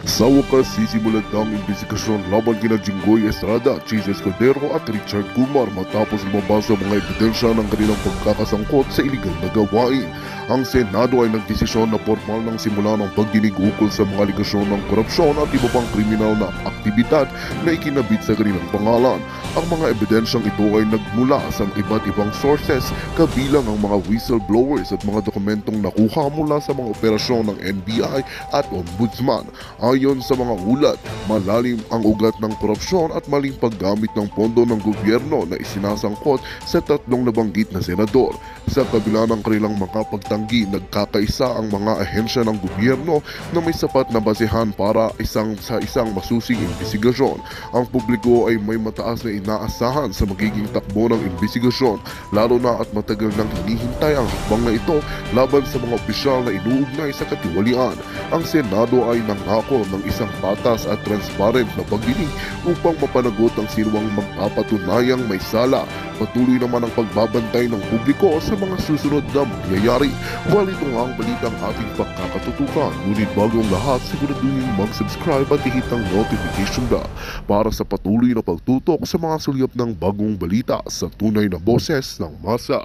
Sa wakas, sisimulan na ang investigasyon laban kina Jinggoy Estrada, Jesus Cordero at Richard Kumar matapos lumabas ang mga ebidensya ng kanilang pagkakasangkot sa iligal na gawain. Ang Senado ay nagdesisyon na formal ng simula ng pagdinig ukol sa mga aligasyon ng korupsyon at iba pang kriminal na aktibidad na ikinabit sa kanilang pangalan. Ang mga ebidensyang ito ay nagmula sa iba't ibang sources kabilang ang mga whistleblowers at mga dokumentong nakuha mula sa mga operasyon ng NBI at Ombudsman. Ayon sa mga ulat, malalim ang ugat ng korupsyon at maling paggamit ng pondo ng gobyerno na isinasangkot sa tatlong nabanggit na senador. Sa kabila ng kanilang mga pagtanggi, nagkakaisa ang mga ahensya ng gobyerno na may sapat na basehan para sa isang masusing investigasyon. Ang publiko ay may mataas na inaasahan sa magiging takbo ng investigasyon, lalo na at matagal nang hinihintay ang hakbang na ito laban sa mga opisyal na inuugnay sa katiwalian. Ang Senado ay nangako ng isang patas at transparent na pagdinig upang mapanagot ang sinuwang magpapatunayang may sala. Patuloy naman ang pagbabantay ng publiko sa mga susunod na mangyayari. While ito nga ang balitang ating pagkakatutukan, ngunit bago ang lahat, siguraduhin mag-subscribe at ihit ang notification bell para sa patuloy na pagtutok sa mga sulyap ng bagong balita sa tunay na boses ng masa.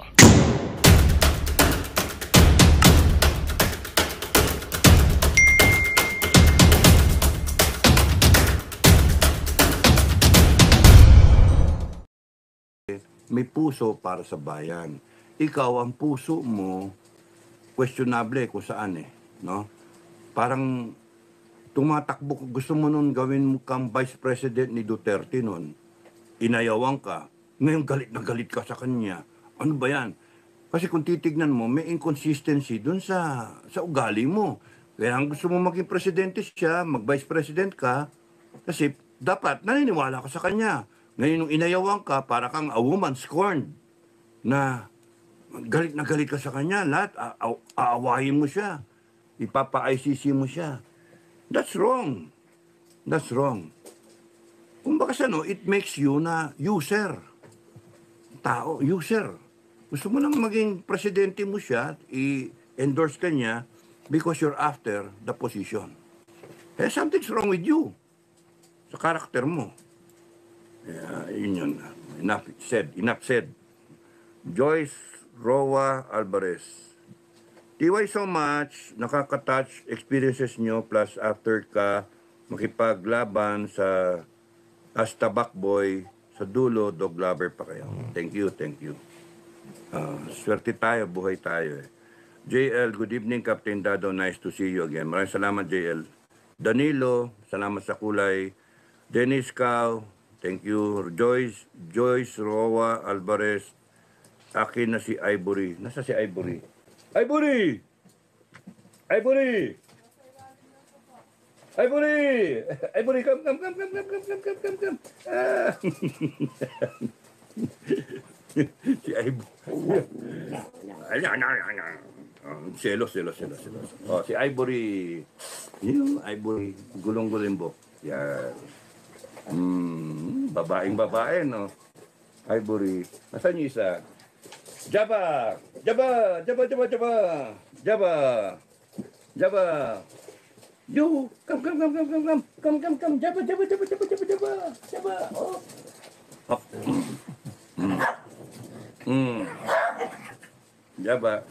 May puso para sa bayan. Ikaw, ang puso mo, questionable kung saan no? Parang tumatakbo, gusto mo nun gawin mo kang Vice President ni Duterte nun. Inayawan ka. Ngayon galit na galit ka sa kanya. Ano ba yan? Kasi kung titignan mo, may inconsistency dun sa ugali mo. Kaya ang gusto mo maging presidente siya, mag-vice president ka, kasi dapat naniniwala ka sa kanya. Ngayon nung inayawan ka, para kang a woman scorned, na galit na galit ka sa kanya, lahat aawahin mo siya, ipapa-ICC mo siya. That's wrong. That's wrong. Kumbaga it makes you na user. Tao, user. Gusto mo lang maging presidente mo siya, i-endorse ka niya because you're after the position. Eh, something's wrong with you. Sa karakter mo. Yun yun. Enough said. Joyce Roa Alvarez. TY so much, nakaka-touch experiences nyo plus after ka makipaglaban sa as tabak boy, sa dulo, dog lover pa kayo. Thank you. Swerte tayo, buhay tayo JL, good evening Captain Dado, nice to see you again. Maraming salamat JL. Danilo, salamat sa kulay. Dennis Cao, thank you. Joyce Roa Alvarez. Akin na si Ivory. Nasa si Ivory? Ivory! Ivory, come. Si Ivory. Selos. Si Ivory. Yung Ivory, gulong-gulimbo. Yan. Babae, no? Ivory. Nasaan yung isa? Java! Yo, come. Java. Oh. Java.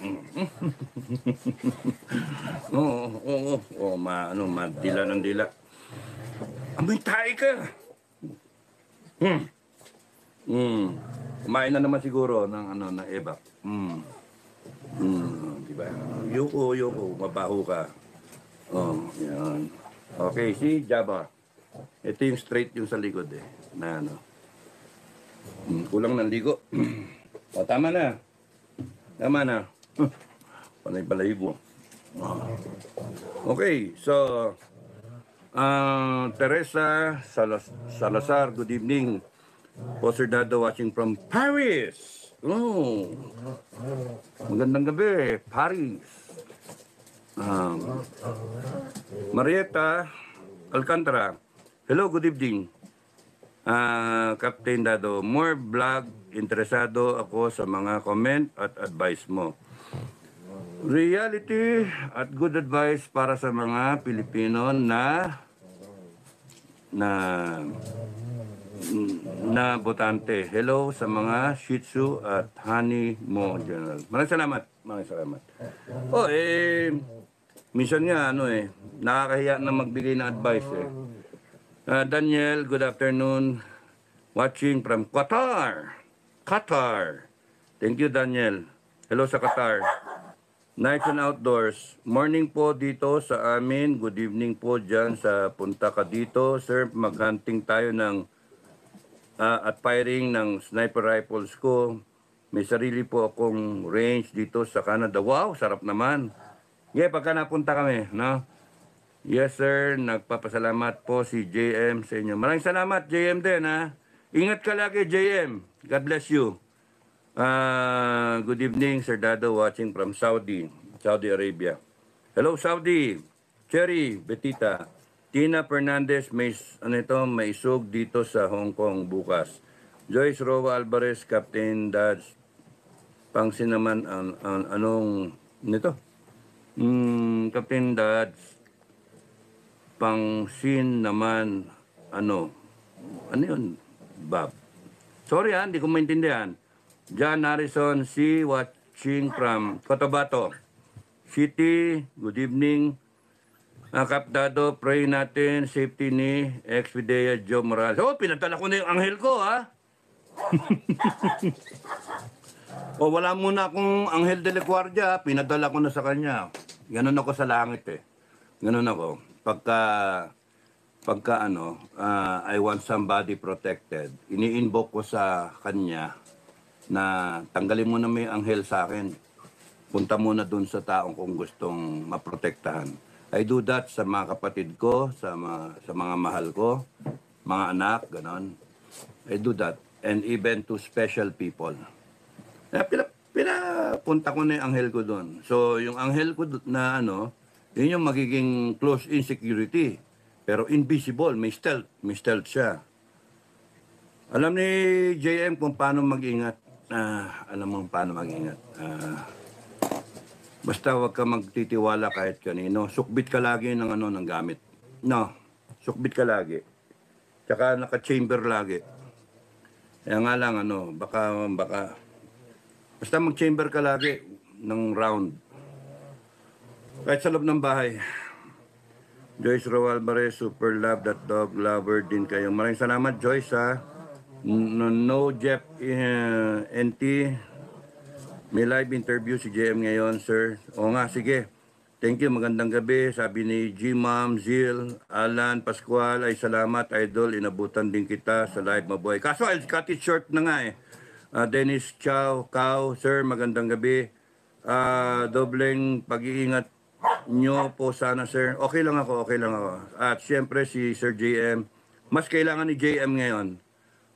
Madila ng dila. Amoy tayo ka. Kumain na naman siguro ng ng ebak. Diba? Yoko, mabaho ka. Yan. Okay, si Java. Ito yung straight yung sa likod na kulang ng ligo. Tama na. Panay balahibo. Okay, so Teresa Salazar, good evening. Poster Dado watching from Paris. Oh, magandang gabi, Paris. Marietta Alcantara, hello, good evening. Captain Dado, more vlog, interesado ako sa mga comment at advice mo. Reality at good advice para sa mga Pilipino na na botante. Hello sa mga Shih Tzu at Honey mo, General. Maraming salamat. Maraming salamat. Oh, minsan nga, nakakahiya na magbigay ng advice eh. Daniel, good afternoon. Watching from Qatar. Qatar. Thank you, Daniel. Hello sa Qatar. Nights and outdoors. Morning po dito sa amin. Good evening po dyan sa punta ka dito. Sir, maghunting tayo ng at firing ng sniper rifles ko. May sarili po akong range dito sa Canada. Wow, sarap naman. Yeah, pagka napunta kami, no? Yes, sir. Nagpapasalamat po si JM sa inyo. Maraming salamat, JM din, ha? Ingat ka lagi, JM. God bless you. Good evening, Sir Dado, watching from Saudi Arabia. Hello, Saudi. Cherry, Betita. Tina Fernandez, may isog dito sa Hong Kong bukas. Joyce Roa Alvarez, Captain Dodge. Pangsin naman, anong nito? Captain Dodge. Pangsin naman, ano yun, Bob? Sorry hindi ko maintindihan. John Harrison, watching from Cotabato City. Good evening. Kapdado, pray natin, safety ni ex-Videa Joe Morales. Oh, pinatala ko na yung anghel ko, ha? Wala muna akong anghel de la Guardia, pinadala ko na sa kanya. Ganun ako sa langit, eh. Ganun ako. Pagka I want somebody protected, ini-invoke ko sa kanya na tanggalin mo na may anghel sa akin. Punta muna dun sa taong kung gustong maprotektahan. I do that sa mga kapatid ko, sa mga mahal ko, mga anak, ganon. I do that. And even to special people. Pinapunta ko na yung anghel ko dun. So, yung anghel ko na yun yung magiging close in security. Pero invisible, may stealth siya. Alam ni JM kung paano mag-ingat. Alam mo paano mag-ingat. Basta wag ka magtitiwala kahit kanino. Sukbit ka lagi ng gamit. No, sukbit ka lagi. Tsaka naka-chamber lagi. Kaya nga lang, baka basta mag-chamber ka lagi ng round. Kahit sa loob ng bahay. Joyce Roa Alvarez, super love that dog lover din kayo. Maraming salamat, Joyce, ha. No Jeff NT. May live interview si JM ngayon, sir. O nga, sige. Thank you, magandang gabi. Sabi ni G-Mom, Zil, Alan, Pascual, ay salamat, idol. Inabutan din kita sa live, mabuhay. Kaso, I'll cut it short na nga eh. Dennis Chow, sir, magandang gabi. Dobleng pag-iingat nyo po sana, sir. Okay lang ako. At syempre si Sir JM, mas kailangan ni JM ngayon.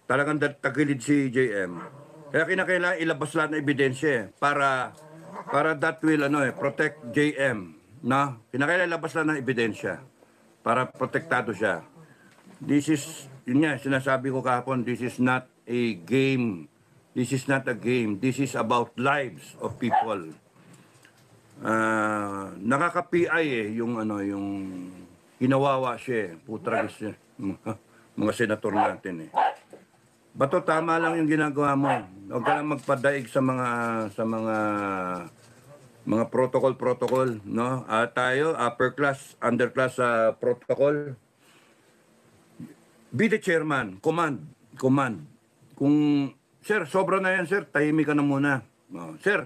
Talagang tagilid si JM. Kaya kinakailangan ilabas lahat ng ebidensya para that will protect JM. No? Kinakailangan ilabas lahat ng ebidensya para protektado siya. This is, yun nga, sinasabi ko kahapon, this is not a game. This is not a game. This is about lives of people. Nakaka-PI yung hinawawa siya. Putragis siya. Mga senator natin eh. Bato, tama lang yung ginagawa mo. Huwag ka lang magpadaig sa mga protocol, no? Tayo, upper class, underclass protocol. Be the chairman. Command. Kung, sir, sobra na yan, sir. Tahimik ka na muna. Sir,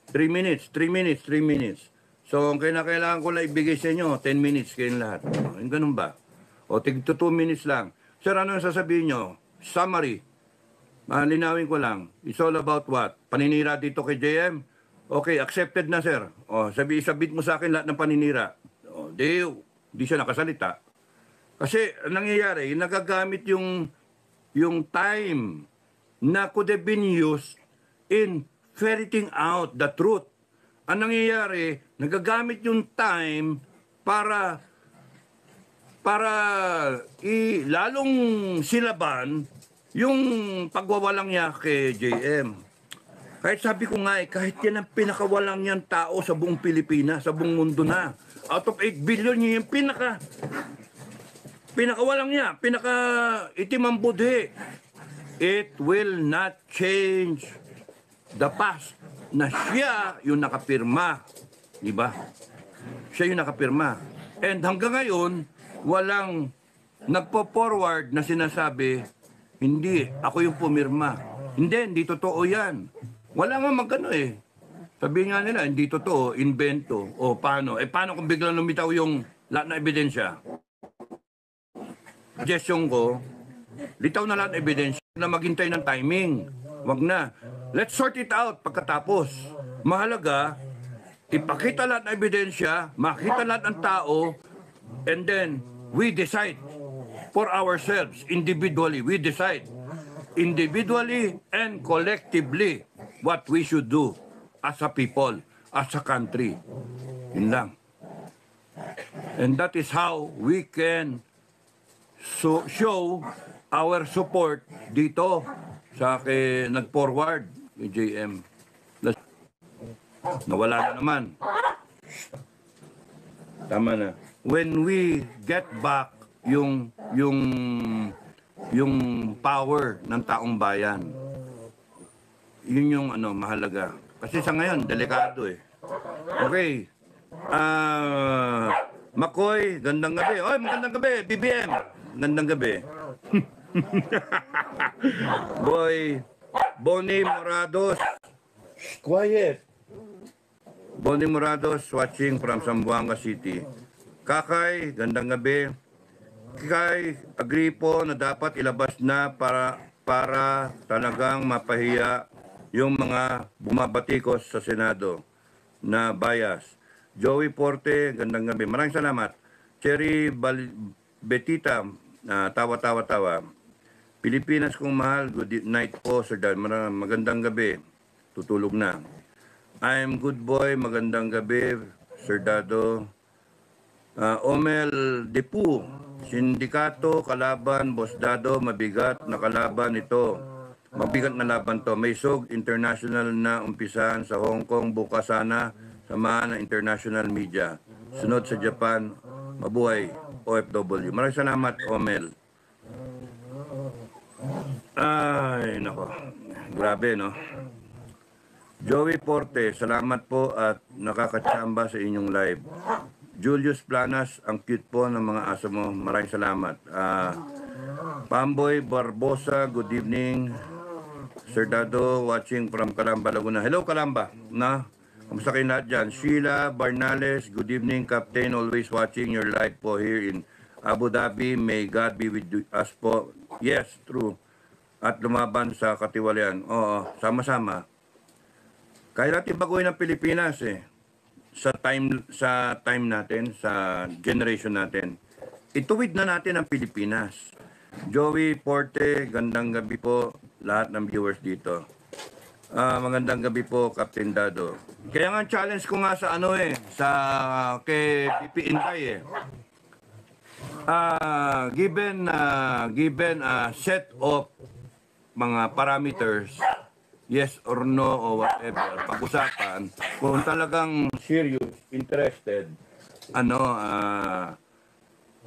3 minutes. So, ang kailangan ko lang ibigay sa inyo, 10 minutes kayong lahat. Yung ganun ba? O, tig 2 minutes lang. Sir, ano yung sasabihin nyo? Summary. Linawin ko lang. It's all about what? Paninira dito kay JM? Okay, accepted na, sir. O, sabit mo sa akin lahat ng paninira. O, di siya nakasalita. Kasi, nangyayari, nagagamit yung time na could have been used in ferreting out the truth. Ang nangyayari, nagagamit yung time para lalong silaban yung pagwawalang niya kay JM. Kahit sabi ko nga kahit yan ang pinakawalang yan tao sa buong Pilipinas, sa buong mundo na. Out of 8 billion, yun yung pinakawalang niya, pinaka itim ang budhi. It will not change the past na siya yung nakapirma. Diba? Siya yung nakapirma. And hanggang ngayon, walang nagpo-forward na sinasabi, hindi, ako yung pumirma. Hindi totoo yan. Wala nga magano eh. Sabihin nga nila, hindi totoo, invento. O paano? Paano kung biglang lumitaw yung lahat na ebidensya? Suggestion ko, litaw na lahat ng ebidensya na maghintay ng timing. Wag na. Let's sort it out pagkatapos. Mahalaga, ipakita lahat ng ebidensya, makita lahat ng tao, and then we decide for ourselves, individually, we decide individually and collectively what we should do as a people, as a country. Yun lang. And that is how we can show our support dito sa nag-forward ni JM. Nawala na naman. Tama na. When we get back yung power ng taong bayan, yun yung mahalaga. Kasi sa ngayon, delikado eh. Okay. Makoy, gandang gabi. Oy, magandang gabi. BBM, gandang gabi. Boy, Bonnie Morados. Quiet. Bonnie Morados watching from Zamboanga City. Kakay, gandang gabi. Kay, agree po na dapat ilabas na para talagang mapahiya yung mga bumabatikos sa Senado na bias. Joey Porte, gandang gabi. Maraming salamat. Cherry Betita, tawa-tawa-tawa. Pilipinas kong mahal, good night po, Sir Dan. Magandang gabi. Tutulog na. I'm good boy, magandang gabi, Sir Dado. Omel Depu, sindikato, kalaban, Boss Dado, mabigat na kalaban ito. Mabigat na laban to. May SOG international na umpisahan sa Hong Kong, bukas sana, samahan ng international media. Sunod sa Japan, mabuhay, OFW. Maraming salamat, Omel. Ay, nako. Grabe, no? Joey Porte, salamat po at nakakatsamba sa inyong live. Julius Planas, ang cute po ng mga aso mo. Maraming salamat. Pamboy Barbosa, good evening. Sir Dado, watching from Calamba, Laguna. Hello, Calamba. Kamusta kayo lahat dyan? Sheila Barnales, good evening, Captain. Always watching your live po here in Abu Dhabi. May God be with us po. Yes, true. At lumaban sa katiwalian. Oo, sama-sama. Kaya natin baguhin ang Pilipinas eh. Sa time natin, sa generation natin. Ituwid na natin ang Pilipinas. Joey Porte, gandang gabi po lahat ng viewers dito. Magandang gabi po, Captain Dado. Kaya nga challenge ko nga sa sa kay PP Inday eh. Given a set of mga parameters, yes or no or whatever, pag-usapan, kung talagang serious, interested,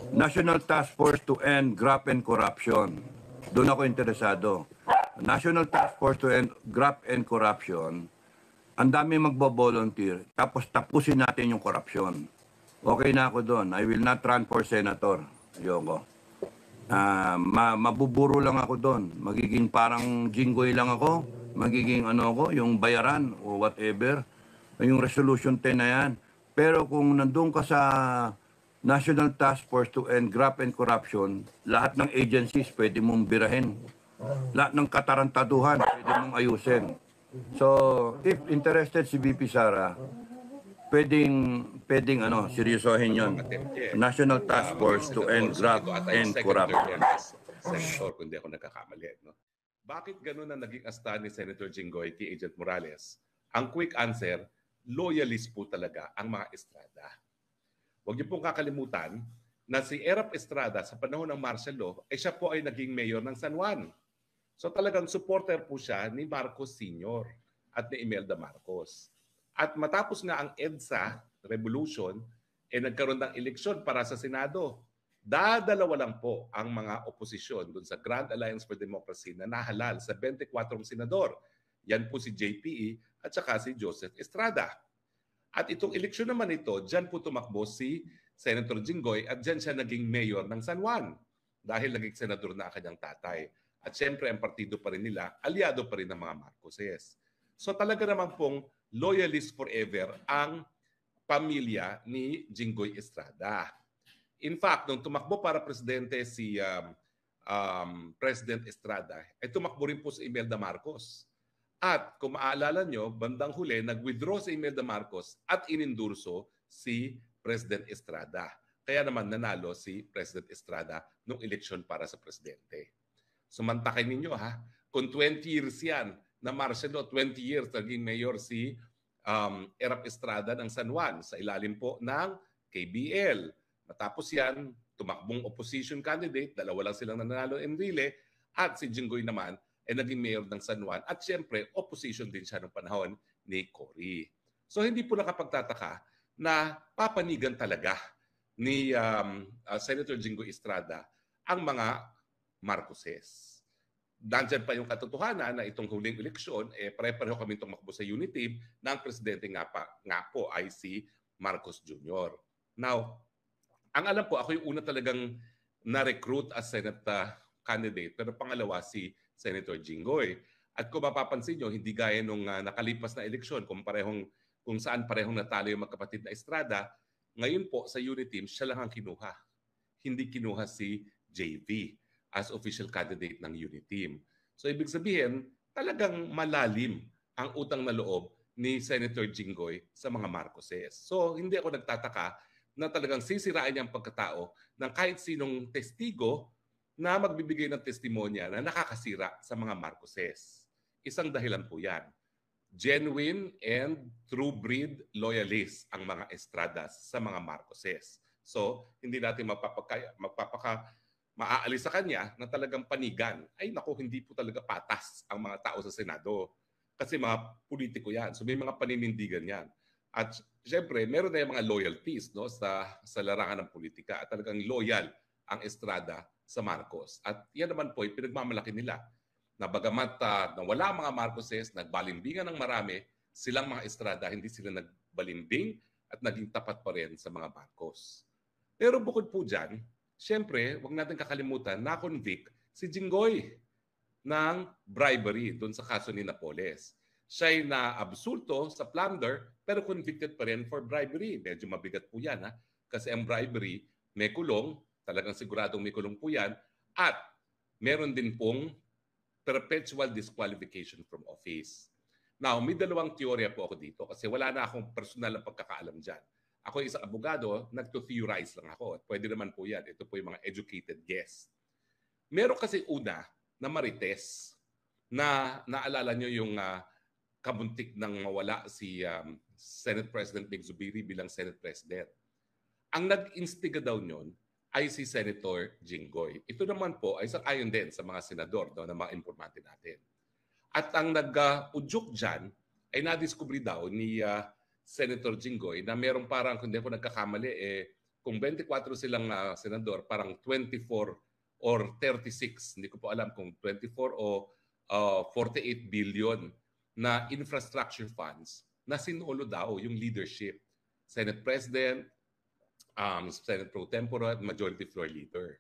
National Task Force to End Graft and Corruption. Doon ako interesado. National Task Force to End Graft and Corruption, ang dami magbo-volunteer, tapos tapusin natin yung corruption. Okay na ako doon. I will not run for senator. Ayoko. Mabuburo lang ako doon. Magiging parang jinggoy lang ako. Magiging yung bayaran o whatever. Yung resolution 10 na yan. Pero kung nandun ka sa National Task Force to End Graft and Corruption, lahat ng agencies pwede mong birahin. Lahat ng katarantaduhan pwede mong ayusin. So, if interested si VP Sara, pwedeng seryosohin yon. National Task Force to End Graft and Corruption. Senator, kung di ako nagkakamali. No? Bakit ganun ang naging asta ni Senator Jinggoy kay Agent Morales? Ang quick answer, loyalist po talaga ang mga Estrada. Huwag niyo pong kakalimutan na si Erap Estrada sa panahon ng martial law, siya po ay naging mayor ng San Juan. So talagang supporter po siya ni Marcos Sr. at ni Imelda Marcos. At matapos nga ang EDSA revolution, nagkaroon ng eleksyon para sa Senado. Dadalawa lang po ang mga oposisyon doon sa Grand Alliance for Democracy na nahalal sa 24 senador. Yan po si JPE at saka si Joseph Estrada. At itong eleksyon naman ito, dyan po tumakbo si Senator Jinggoy at dyan siya naging mayor ng San Juan dahil naging senador na ang kanyang tatay. At syempre, ang partido pa rin nila, aliado pa rin ng mga Marcoses. So talaga naman pong loyalist forever ang pamilya ni Jinggoy Estrada. In fact, nung tumakbo para presidente si President Estrada, ay tumakbo rin po si Imelda Marcos. At kung maaalala nyo, bandang huli, nag-withdraw si Imelda Marcos at inendurso si President Estrada. Kaya naman nanalo si President Estrada nung eleksyon para sa presidente. Sumantakin ninyo ha, kung 20 years yan na Marcelo, 20 years naging mayor si Erap Estrada ng San Juan sa ilalim po ng KBL. Matapos yan, tumakbong opposition candidate, dalawa lang silang nanalo Enrile, at si Jinggoy naman ay naging mayor ng San Juan at syempre opposition din siya noong panahon ni Cory. So hindi po nakapagtataka na papanigan talaga ni Senator Jinggoy Estrada ang mga Marcoses. Nandyan pa yung katotohanan na itong huling eleksyon, pare-pareho kami tumakbo sa unity team na ang presidente nga po ay si Marcos Jr. Now, ang alam po, ako yung una talagang na-recruit as Senate candidate, pero pangalawa si Senator Jinggoy. At kung mapapansin nyo, hindi gaya nung nakalipas na eleksyon, kung saan parehong natalo yung magkapatid na Estrada, ngayon po sa unity team, siya lang ang kinuha. Hindi kinuha si JV as official candidate ng unity team. So ibig sabihin, talagang malalim ang utang na loob ni Senator Jinggoy sa mga Marcoses. So hindi ako nagtataka na talagang sisirain niya ang pagkatao ng kahit sinong testigo na magbibigay ng testimonya na nakakasira sa mga Marcoses. Isang dahilan po yan. Genuine and true breed loyalists ang mga Estradas sa mga Marcoses. So hindi natin maaalis sa kanya na talagang panigan. Ay naku, hindi po talaga patas ang mga tao sa Senado. Kasi mga politiko yan. So may mga paninindigan yan. At syempre, meron na yung mga loyalties no, sa larangan ng politika. At talagang loyal ang Estrada sa Marcos. At yan naman po, pinagmamalaki nila. Na bagamat na wala mga Marcoses, nagbalimbingan ng marami, silang mga Estrada, hindi sila nagbalimbing at naging tapat pa rin sa mga Marcos. Pero bukod po dyan, siyempre, huwag natin kakalimutan na convict si Jinggoy ng bribery doon sa kaso ni Napoles. Siya'y na-absulto sa plunder pero convicted pa rin for bribery. Medyo mabigat po yan ha? Kasi ang bribery may kulong, talagang siguradong may kulong po yan, at meron din pong perpetual disqualification from office. Now, may dalawang teorya po ako dito kasi wala na akong personal na pagkakaalam dyan. Ako isang abogado, nagto-theorize lang ako. At pwede naman po yan. Ito po yung mga educated guess. Meron kasi una na Marites na naalala nyo yung kabuntik ng mawala si Senate President Mig Zubiri bilang Senate President. Ang nag-instiga daw nyon ay si Senator Jinggoy. Ito naman po ay sang-ayon din sa mga senador na mga informante natin. At ang nag-udyok dyan ay nadiskubre daw ni Senator Jinggoy na merong parang, kung hindi ako nagkakamali, kung 24 silang senador, parang 24 or 36, hindi ko po alam kung 24 o 48 billion na infrastructure funds na sinulo daw yung leadership. Senate President, Senate Pro Tempore at Majority Floor Leader.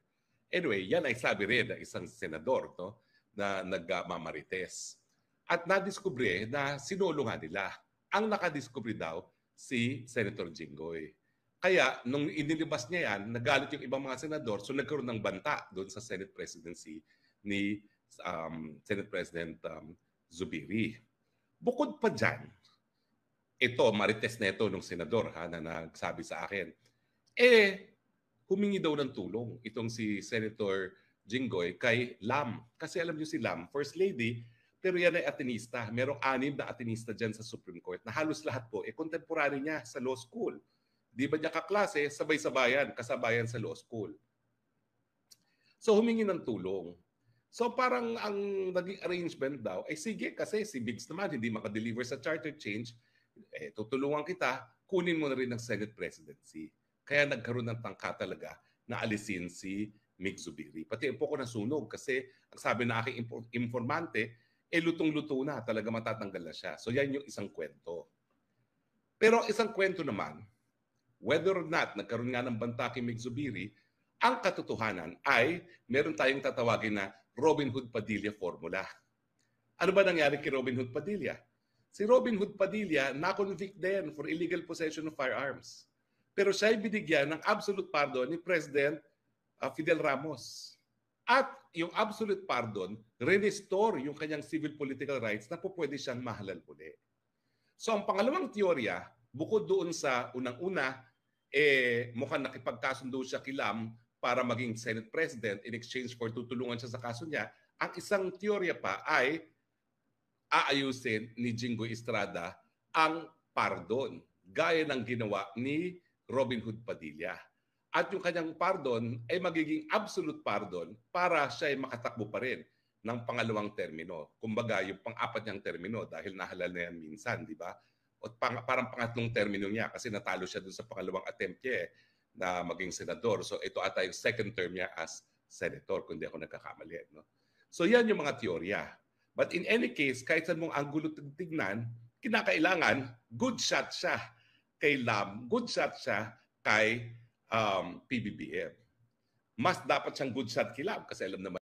Anyway, yan ay sabi rin ng isang senador no, na nagmamarites. At nadiskubre na sinulo nga nila. Ang nakadiskubre daw si Senator Jinggoy. Kaya nung inilabas niya yan, nagalit yung ibang mga senador, so nagkaroon ng banta doon sa Senate presidency ni Senate President Zubiri. Bukod pa dyan, ito, marites na ito nung senador na nagsabi sa akin, humingi daw ng tulong itong si Senator Jinggoy kay Lam. Kasi alam niyo si Lam, First Lady, pero yan ay Atenista. Merong 6 na Atenista dyan sa Supreme Court na halos lahat po, contemporary niya sa law school. Di ba niya kaklase, sabay-sabayan, kasabayan sa law school. So humingi ng tulong. So parang ang naging arrangement daw, eh sige kasi si Biggs naman hindi makadeliver sa charter change, eh tutulungan kita, kunin mo na rin ang Senate presidency. Kaya nagkaroon ng tangka talaga na alisin si Mig Zubiri. Pati po ko nasunog kasi ang sabi na aking informante, eh lutong-luto na, talaga matatanggal na siya. So yan yung isang kwento. Pero isang kwento naman, whether or not nagkaroon nga ng banta kay Mig Zubiri, ang katotohanan ay meron tayong tatawagin na Robin Hood Padilla formula. Ano ba nangyari kay Robin Hood Padilla? Si Robin Hood Padilla na-convict din for illegal possession of firearms. Pero siya ay binigyan ng absolute pardon ni President Fidel Ramos. At yung absolute pardon, restore yung kanyang civil political rights na po pwede siyang mahalal muli. So ang pangalawang teorya, bukod doon sa unang-una, mukhang nakipagkasundo siya kay Lam para maging Senate President in exchange for tutulungan siya sa kaso niya. Ang isang teorya pa ay aayusin ni Jinggoy Estrada ang pardon, gaya ng ginawa ni Robin Hood Padilla. At yung kanyang pardon ay magiging absolute pardon para siya ay makatakbo pa rin ng pangalawang termino. Kumbaga, yung pang-apat niyang termino dahil nahalal na yan minsan, di ba? O parang pangatlong termino niya kasi natalo siya dun sa pangalawang attempt niya na maging senador. So ito ata yung second term niya as senator, kung di ako nagkakamali. No? So yan yung mga teorya. But in any case, kahit saan mong anggulo tignan, kinakailangan good shot siya kay Lam, good shot siya kay PBBM. Mas dapat siyang good shot kay Lam kasi alam naman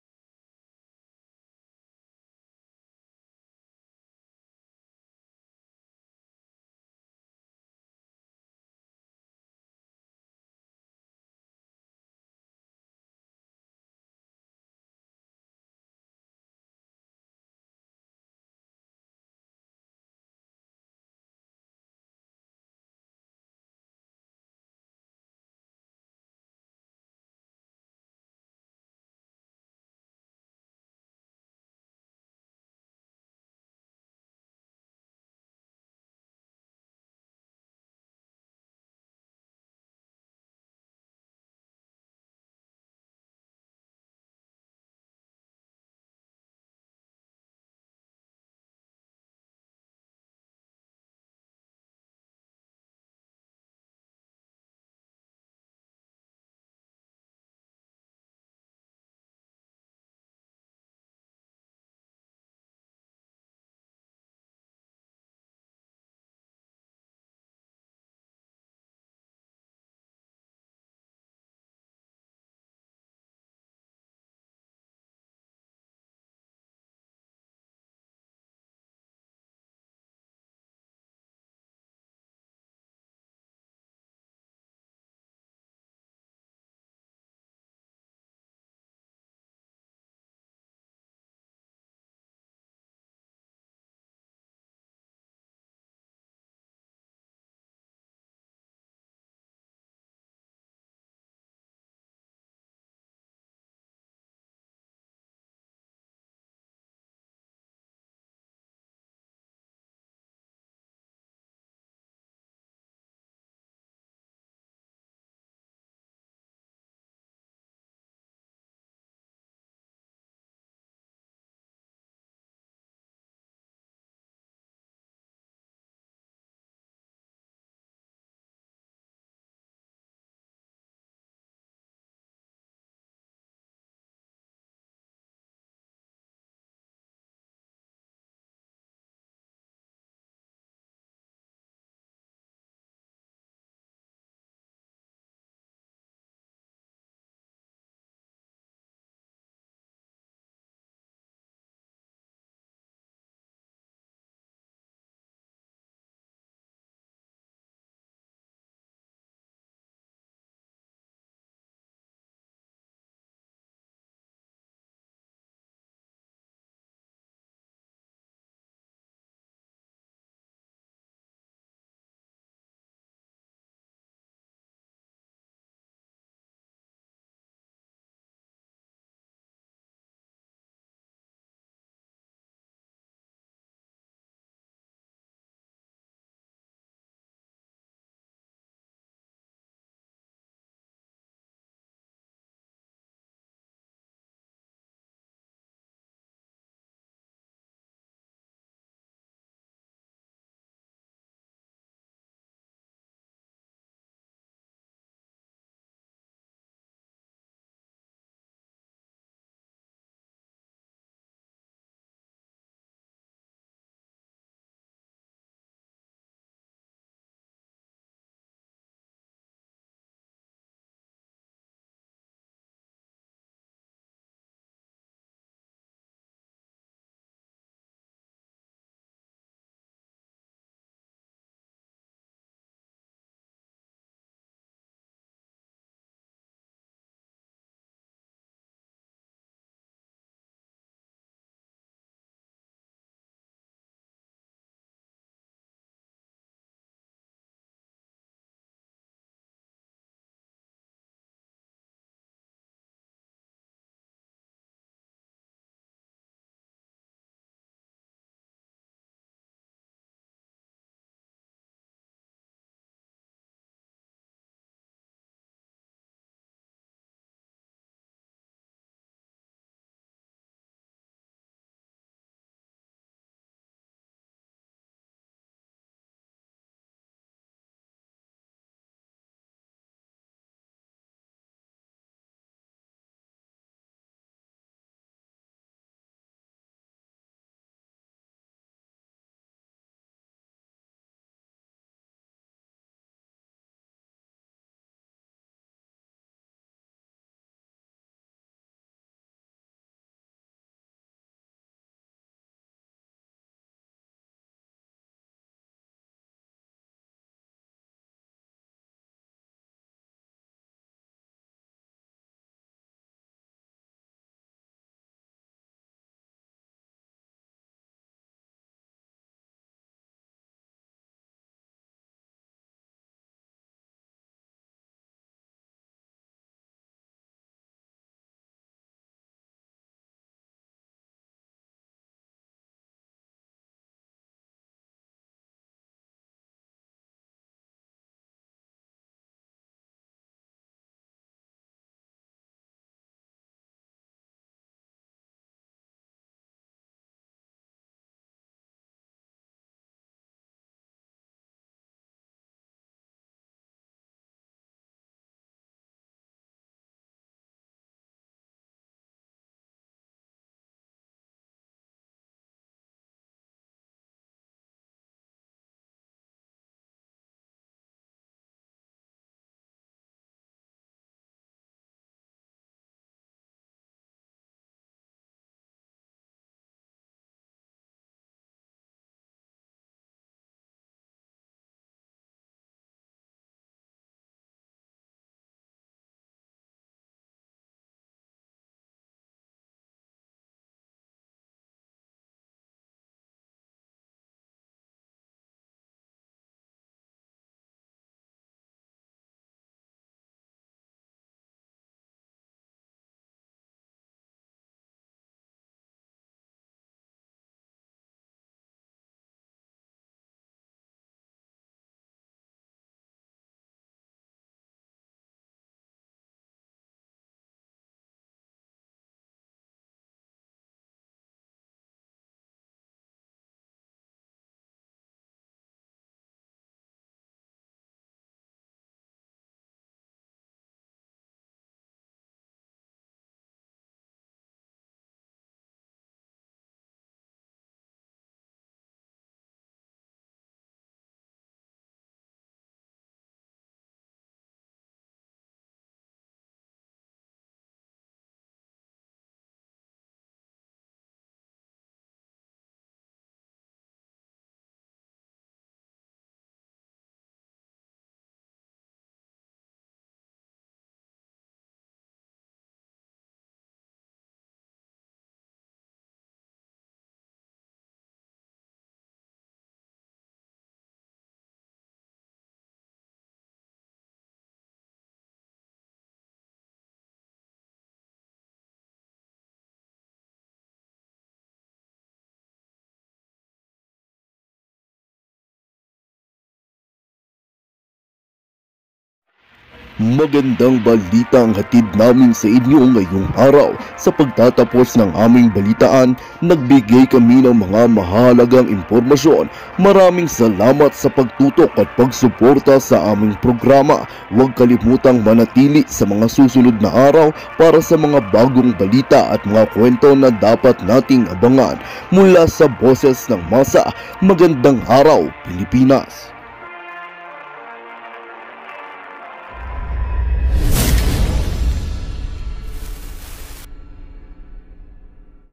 Magandang balita ang hatid namin sa inyo ngayong araw. Sa pagtatapos ng aming balitaan, nagbigay kami ng mga mahalagang impormasyon. Maraming salamat sa pagtutok at pagsuporta sa aming programa. Huwag kalimutang manatili sa mga susunod na araw para sa mga bagong balita at mga kwento na dapat nating abangan. Mula sa Boses ng Masa, magandang araw Pilipinas!